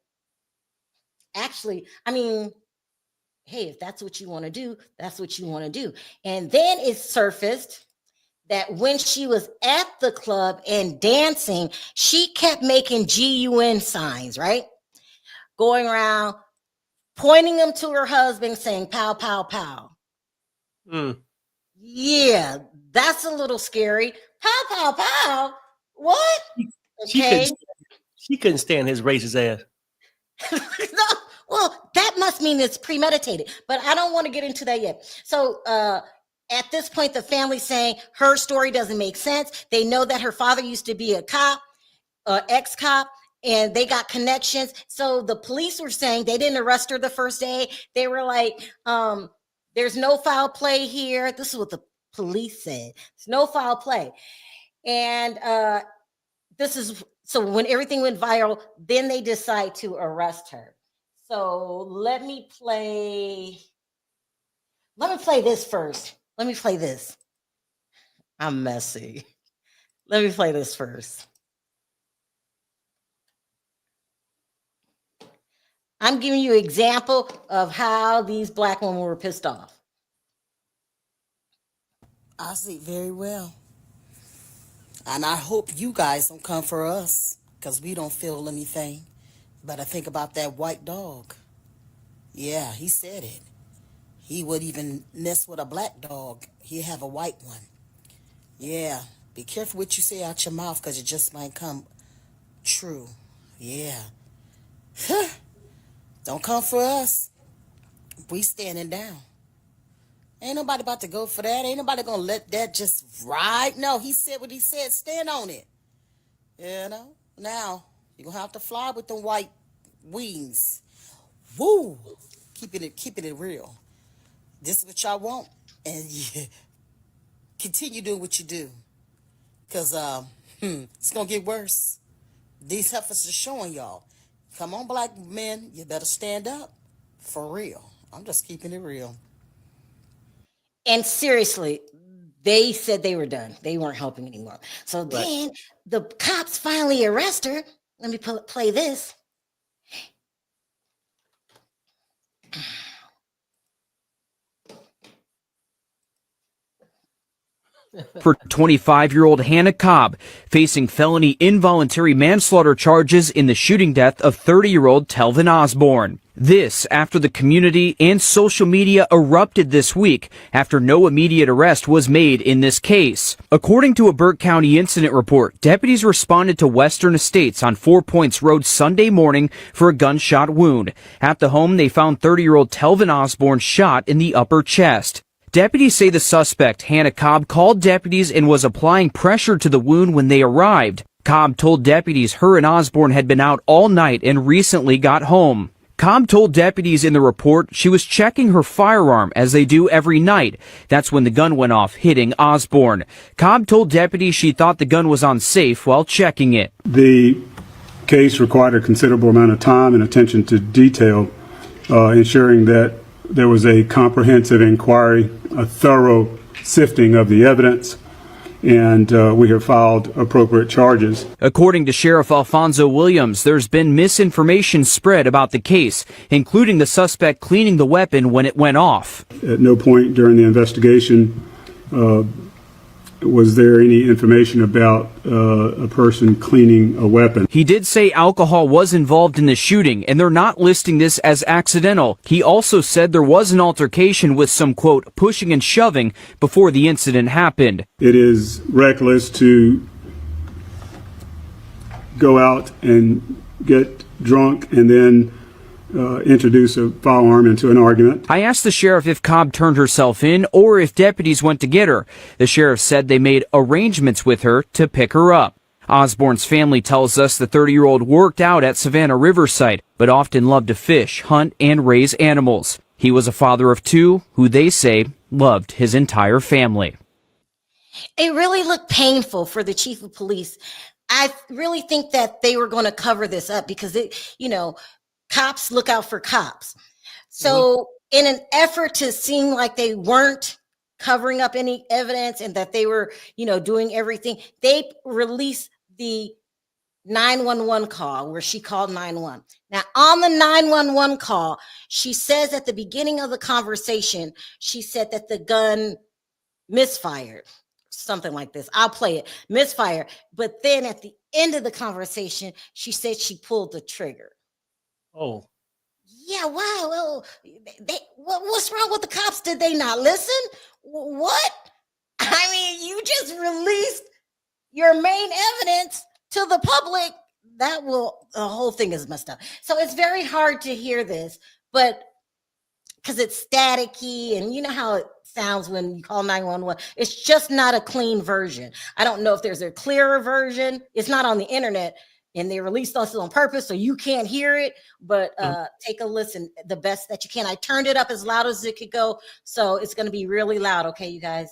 Actually, I mean, hey, if that's what you want to do, that's what you want to do. And then it surfaced that when she was at the club and dancing, she kept making GUN signs, right? Going around, pointing them to her husband, saying, pow, pow, pow. Yeah, that's a little scary. Pow, pow, pow. What? Okay. She couldn't stand his racist ass. No, well, that must mean it's premeditated, but I don't want to get into that yet. So, at this point, the family's saying her story doesn't make sense. They know that her father used to be a cop, ex-cop, and they got connections. So the police were saying they didn't arrest her the first day. They were like, there's no foul play here. This is what the police said. There's no foul play. And so when everything went viral, then they decide to arrest her. So let me play this first. Let me play this. I'm messy. Let me play this first. I'm giving you an example of how these black women were pissed off. I see very well. And I hope you guys don't come for us, because we don't feel anything. But I think about that white dog. Yeah, he said it. He would even mess with a black dog. He'd have a white one. Yeah, be careful what you say out your mouth, because it just might come true. Yeah. Don't come for us. We standing down. Ain't nobody about to go for that. Ain't nobody gonna let that just ride. No, he said what he said. Stand on it. Now, you're gonna have to fly with the white wings. Woo! Keeping it real. This is what y'all want. And yeah, continue doing what you do. Because it's gonna get worse. These heifers are showing y'all. Come on, black men, you better stand up. For real. I'm just keeping it real. And seriously, they said they were done. They weren't helping anymore. So Right. then the cops finally arrest her. Let me play this. For 25-year-old Hannah Cobb, facing felony involuntary manslaughter charges in the shooting death of 30-year-old Telvin Osbourne. This after the community and social media erupted this week after no immediate arrest was made in this case. According to a Burke County incident report, deputies responded to Western Estates on 4 Points Road Sunday morning for a gunshot wound. At the home, they found 30-year-old Telvin Osbourne shot in the upper chest. Deputies say the suspect, Hannah Cobb, called deputies and was applying pressure to the wound when they arrived. Cobb told deputies her and Osbourne had been out all night and recently got home. Cobb told deputies in the report she was checking her firearm as they do every night. That's when the gun went off, hitting Osbourne. Cobb told deputies she thought the gun was on safe while checking it. The case required a considerable amount of time and attention to detail, ensuring that there was a comprehensive inquiry, a thorough sifting of the evidence, and we have filed appropriate charges. According to Sheriff Alfonso Williams, there's been misinformation spread about the case, including the suspect cleaning the weapon when it went off. At no point during the investigation was there any information about a person cleaning a weapon. He did say alcohol was involved in the shooting, and they're not listing this as accidental. He also said there was an altercation with some, quote, pushing and shoving before the incident happened. It is reckless to go out and get drunk and then introduce a firearm into an argument. I asked the sheriff if Cobb turned herself in or if deputies went to get her. The sheriff said they made arrangements with her to pick her up. Osbourne's family tells us the 30-year-old worked out at Savannah Riverside, but often loved to fish, hunt, and raise animals. He was a father of two who they say loved his entire family. It really looked painful for the chief of police. I really think that they were going to cover this up because cops look out for cops. So in an effort to seem like they weren't covering up any evidence and that they were, doing everything, they released the 911 call where she called 911. Now on the 911 call, she says at the beginning of the conversation, she said that the gun misfired, something like this. I'll play it, misfire. But then at the end of the conversation, she said she pulled the trigger. Oh, yeah, wow. Well, what's wrong with the cops? Did they not listen? What? I mean, you just released your main evidence to the public. The whole thing is messed up. So it's very hard to hear this, but because it's staticky and you know how it sounds when you call 911. It's just not a clean version. I don't know if there's a clearer version. It's not on the internet. And they released us on purpose so you can't hear it, but take a listen the best that you can. I turned it up as loud as it could go, so it's going to be really loud, okay, you guys?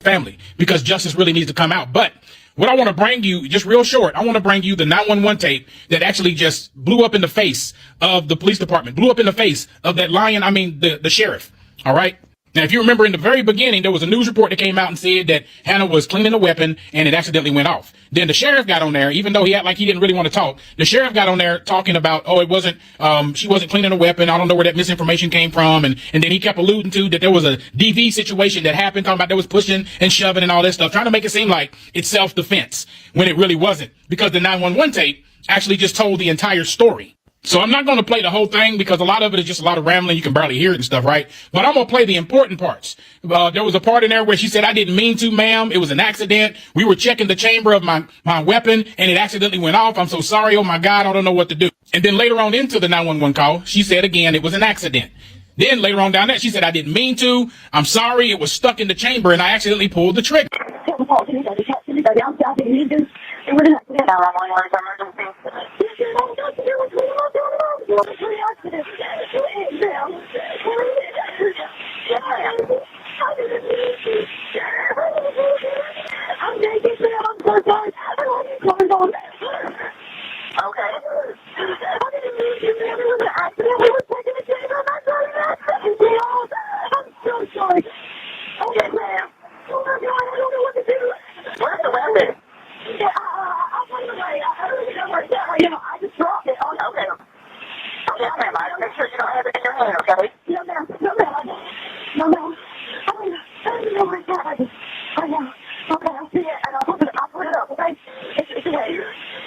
Family, because justice really needs to come out. But what I want to bring you, just real short, I want to bring you the 911 tape that actually just blew up in the face of the police department, blew up in the face of that the sheriff, all right? Now, if you remember in the very beginning, there was a news report that came out and said that Hannah was cleaning a weapon and it accidentally went off. Then the sheriff got on there, even though he acted like he didn't really want to talk. The sheriff got on there talking about, she wasn't cleaning a weapon. I don't know where that misinformation came from. And then he kept alluding to that there was a DV situation that happened, talking about there was pushing and shoving and all that stuff, trying to make it seem like it's self-defense when it really wasn't, because the 911 tape actually just told the entire story. So I'm not going to play the whole thing because a lot of it is just a lot of rambling. You can barely hear it and stuff, right? But I'm going to play the important parts. There was a part in there where she said, "I didn't mean to, ma'am. It was an accident. We were checking the chamber of my weapon and it accidentally went off. I'm so sorry. Oh my God. I don't know what to do." And then later on into the 911 call, she said again, it was an accident. Then later on down there, she said, "I didn't mean to. I'm sorry. It was stuck in the chamber and I accidentally pulled the trigger."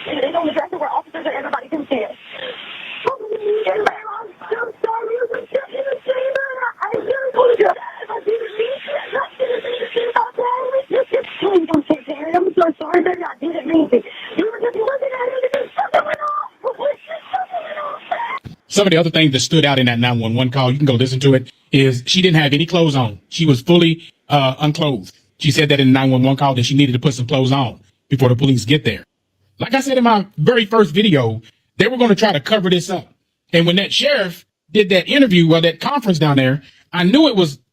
And it's on the dresser where officers and everybody can see it. And ma'am, I'm so sorry. You were just in the chamber. I really apologize. I didn't mean to. I didn't mean to. Please don't take that. I'm so sorry, baby. I didn't mean to. You were just looking at it and something went off. Something went off. Some of the other things that stood out in that 911 call, you can go listen to it, is she didn't have any clothes on. She was fully unclothed. She said that in the 911 call that she needed to put some clothes on before the police get there. Like I said in my very first video, they were going to try to cover this up. And when that sheriff did that interview or that conference down there, I knew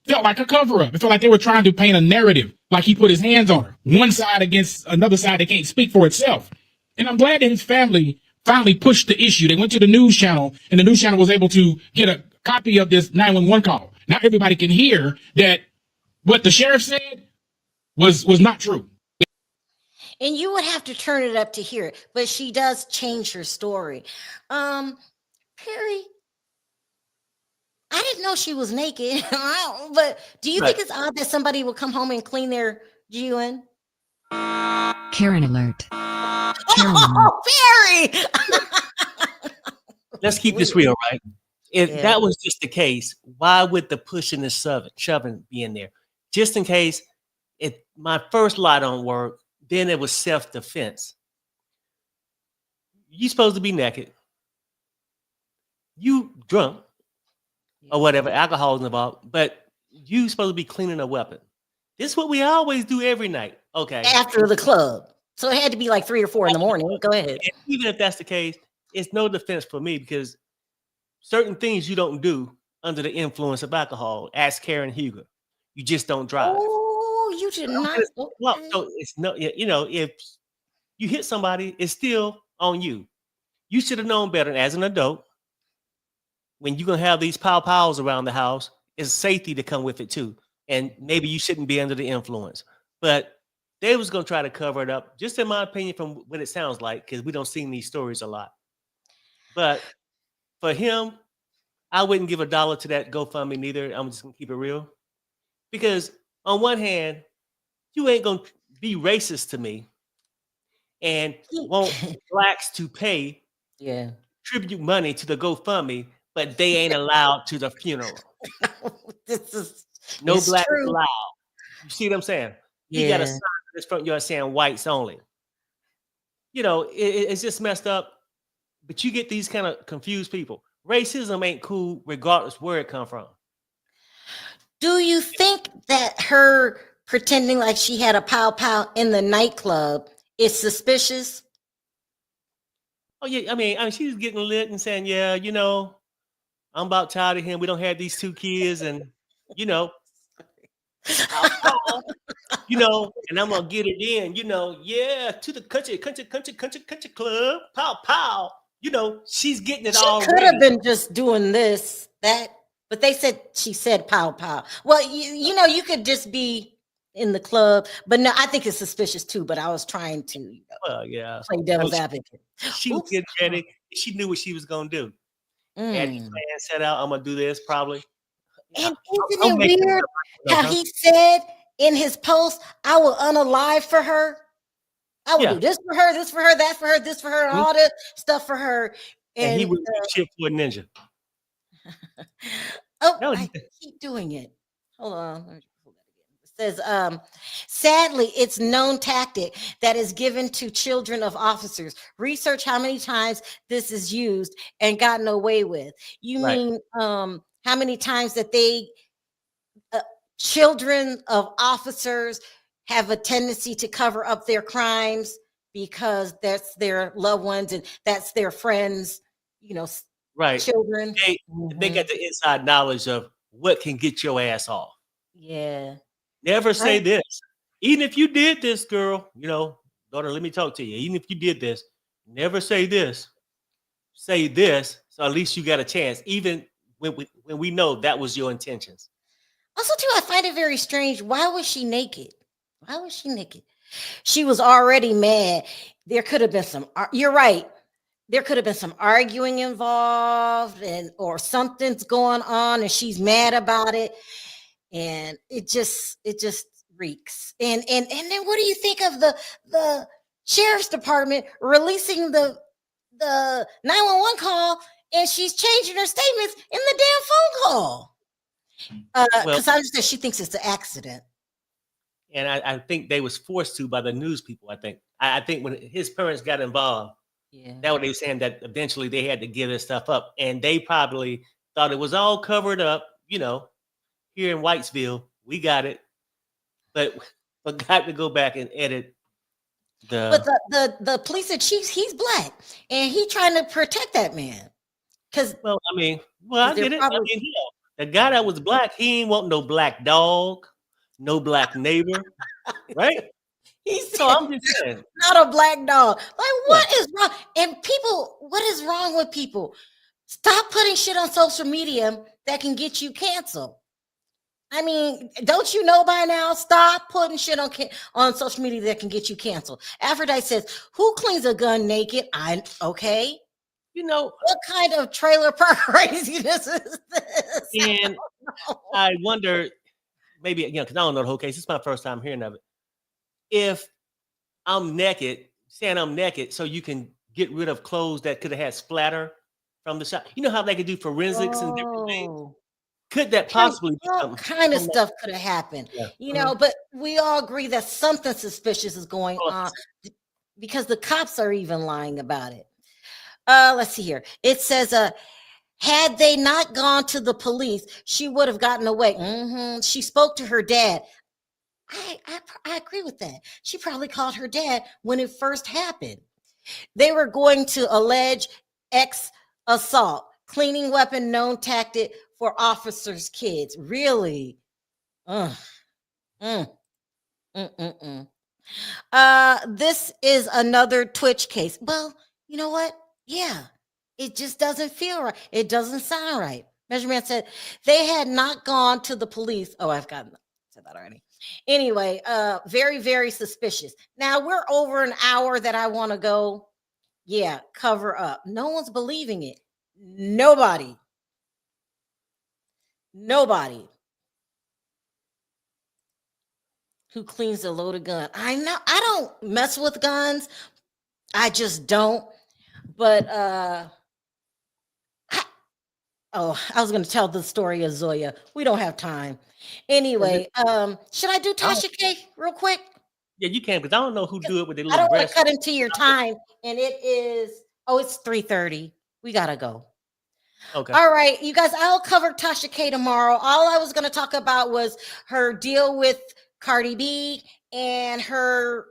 felt like a cover up. It felt like they were trying to paint a narrative, like he put his hands on her, one side against another side that can't speak for itself. And I'm glad that his family finally pushed the issue. They went to the news channel, and the news channel was able to get a copy of this 911 call. Now everybody can hear that what the sheriff said was not true. And you would have to turn it up to hear it, but she does change her story. Perry, I didn't know she was naked, but do you think it's odd that somebody will come home and clean their GUN? Karen alert. Karen alert. Oh, Perry! Let's keep this real, right? If that was just the case, why would the pushing and shoving be in there? Just in case if my first lie don't work, then it was self-defense. You supposed to be naked. You drunk or whatever, alcohol is involved, but you supposed to be cleaning a weapon. This is what we always do every night. Okay. After the club. So it had to be like 3 or 4 in the morning. Go ahead. And even if that's the case, it's no defense for me because certain things you don't do under the influence of alcohol. Ask Karen Huger. You just don't drive. Oh, you did not. Well, so it's no, you know, if you hit somebody, it's still on you. You should have known better as an adult. When you're gonna have these pows around the house, it's safety to come with it too. And maybe you shouldn't be under the influence. But they was gonna try to cover it up, just in my opinion, from what it sounds like, because we don't see these stories a lot. But for him, I wouldn't give $1 to that GoFundMe neither. I'm just gonna keep it real. Because on one hand, you ain't gonna be racist to me and want blacks to pay tribute money to the GoFundMe, but they ain't allowed to the funeral. This is no black allowed. You see what I'm saying? You got a sign in this front yard saying whites only. You know, it's just messed up. But you get these kind of confused people. Racism ain't cool regardless where it come from. Do you think that her pretending like she had a pow in the nightclub is suspicious? Oh yeah, I mean, she's getting lit and saying, yeah, you know, I'm about tired of him. We don't have these 2 kids, and you know, you know, and I'm gonna get it in, you know, yeah, to the country club, pow. You know, she's getting it all. She could have been just doing this, that, but they said she said pow. Well, you know, you could just be in the club, but no, I think it's suspicious too. But I was trying to, play devil's advocate. She was getting ready. She knew what she was gonna do. And he set out, I'm gonna do this probably. And isn't it weird how he said in his post, I will unalive for her. I will do this for her, this for her, that for her, this for her, and all this stuff for her. And he would shit for a ninja. I keep doing it. Hold on. Let me pull that again. It says, sadly, it's known tactic that is given to children of officers. Research how many times this is used and gotten away with. You mean how many times that they children of officers have a tendency to cover up their crimes because that's their loved ones and that's their friends, you know, children. They got the inside knowledge of what can get your ass off. Yeah. Never say this. Even if you did this, girl, you know, daughter, let me talk to you. Even if you did this, never say this. Say this, so at least you got a chance, even when we know that was your intentions. Also, too, I find it very strange. Why was she naked? Why was she naked? She was already mad. There could have been some, you're right. There could have been some arguing involved or something's going on and she's mad about it. And it just reeks. And then what do you think of the sheriff's department releasing the 911 call, and she's changing her statements in the damn phone call. Because I understand she thinks it's an accident. And I think they was forced to by the news people. I think when his parents got involved, that what they were saying, that eventually they had to give this stuff up, and they probably thought it was all covered up. You know, here in Whitesville, we got it, but forgot to go back and edit the. But the police chief, he's black, and he trying to protect that man. Because I get it. The guy that was black, he ain't want no black dog, no black neighbor, right? So I'm just saying, not a black dog. Like, what is wrong? And people, what is wrong with people? Stop putting shit on social media that can get you canceled. I mean, don't you know by now? Stop putting shit on social media that can get you canceled. Aphrodite says, "Who cleans a gun naked?" Okay. You know, what kind of trailer park craziness is this? And I wonder, maybe, because I don't know the whole case. It's my first time hearing of it. If I'm naked, saying I'm naked, so you can get rid of clothes that could have had splatter from the shot. You know how they could do forensics and different things? Could that possibly be all kind of stuff could have happened? Yeah. You know, but we all agree that something suspicious is going on because the cops are even lying about it. Let's see here. It says, had they not gone to the police, she would have gotten away. She spoke to her dad. I agree with that. She probably called her dad when it first happened. They were going to allege assault, cleaning weapon known tactic for officers' kids. Really? This is another Twitch case. Well, you know what? Yeah, it just doesn't feel right. It doesn't sound right. Measurement said they had not gone to the police. Oh, I've said that already. Anyway, very, very suspicious. Now we're over an hour that I want to go. Yeah, cover up. No one's believing it. Nobody. Who cleans a loaded gun? I know I don't mess with guns. I just don't. But I was going to tell the story of Zoya. We don't have time. Anyway, should I do Tasha K real quick? Yeah, you can, because I don't know who do it with their little I don't want breasts. to cut into your time, and it is it's 3:30. We gotta go. Okay. All right, you guys. I'll cover Tasha K tomorrow. All I was going to talk about was her deal with Cardi B and her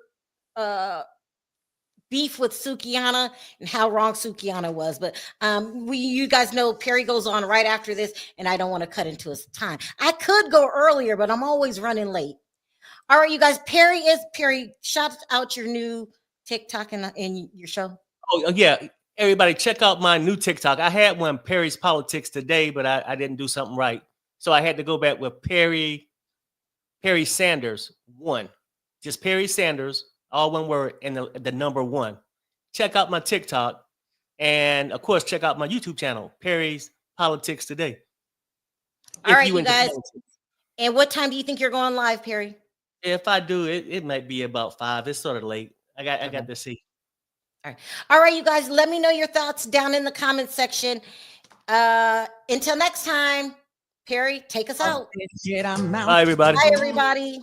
beef with Sukihana and how wrong Sukihana was. But you guys know Perry goes on right after this, and I don't want to cut into his time. I could go earlier, but I'm always running late. All right, you guys. Perry, shout out your new TikTok and your show. Oh, yeah. Everybody, check out my new TikTok. I had one, Perry's Politics Today, but I didn't do something right. So I had to go back with Perry Sanders 1. Just Perry Sanders, all one word, and the number 1. Check out my TikTok. And, of course, check out my YouTube channel, Perry's Politics Today. All right, you guys. And what time do you think you're going live, Perry? If I do, it might be about 5. It's sort of late. I got to see. All right, you guys, let me know your thoughts down in the comment section. Until next time, Perry, take us out. Bye, everybody. Bye, everybody.